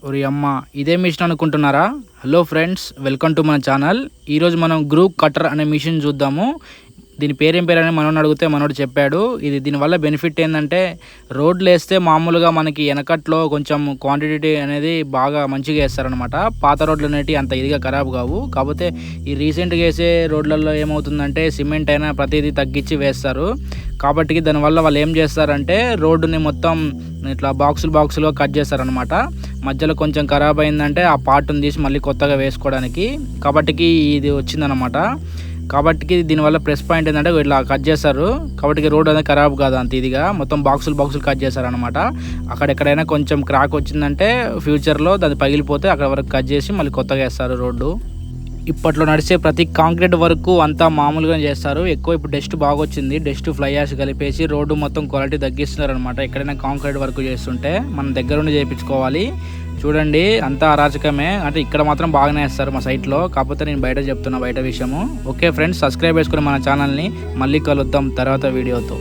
ఒరి అమ్మ ఇదే మిషన్ అనుకుంటున్నారా? హలో ఫ్రెండ్స్, వెల్కమ్ టు మన ఛానల్. ఈరోజు మనం గ్రూప్ కటర్ అనే మిషన్ చూద్దాము. దీని పేరేం పేరని మనోడిని అడిగితే మనోడు చెప్పాడు. దీనివల్ల బెనిఫిట్ ఏంటంటే, రోడ్లు వేస్తే మామూలుగా మనకి వెనకట్లో కొంచెం క్వాంటిటీ అనేది బాగా మంచిగా వేస్తారనమాట. పాత రోడ్లు అనేవి అంత ఇదిగా ఖరాబ్ కావు. కాకపోతే ఈ రీసెంట్గా వేసే రోడ్లలో ఏమవుతుందంటే, సిమెంట్ అయినా ప్రతిదీ తగ్గించి వేస్తారు. కాబట్టి దానివల్ల వాళ్ళు ఏం చేస్తారంటే, రోడ్డుని మొత్తం ఇట్లా బాక్సులుగా కట్ చేస్తారనమాట. మధ్యలో కొంచెం ఖరాబ్ అయిందంటే ఆ పార్ట్ని తీసి మళ్ళీ కొత్తగా వేసుకోవడానికి కాబట్టి ఇది వచ్చిందనమాట. కాబట్టి దీనివల్ల ప్లస్ పాయింట్ ఏంటంటే ఇట్లా కట్ చేస్తారు. కాబట్టి రోడ్ అనేది ఖరాబ్ కాదు అంత ఇదిగా. మొత్తం బాక్సులు కట్ చేస్తారనమాట. అక్కడెక్కడైనా కొంచెం క్రాక్ వచ్చిందంటే ఫ్యూచర్లో దాన్ని పగిలిపోతే అక్కడ వరకు కట్ చేసి మళ్ళీ కొత్తగా వేస్తారు రోడ్డు. ఇప్పట్లో నడిచే ప్రతి కాంక్రీట్ వర్క్ అంతా మామూలుగా చేస్తారు. ఎక్కువ ఇప్పుడు డస్ట్ బాగా వచ్చింది. డస్ట్ ఫ్లై యాష్ కలిపేసి రోడ్డు మొత్తం క్వాలిటీ తగ్గిస్తున్నారు అనమాట. ఎక్కడైనా కాంక్రీట్ వర్క్ చేస్తుంటే మనం దగ్గరుండి చేయించుకోవాలి. చూడండి, అంతా అరాచకమే. అంటే ఇక్కడ మాత్రం బాగానే వేస్తారు మా సైట్లో. కాకపోతే నేను బయట చెప్తున్నా, బయట విషయము. ఓకే ఫ్రెండ్స్, సబ్స్క్రైబ్ చేసుకుని మన ఛానల్ని. మళ్ళీ కలుద్దాం తర్వాత వీడియోతో.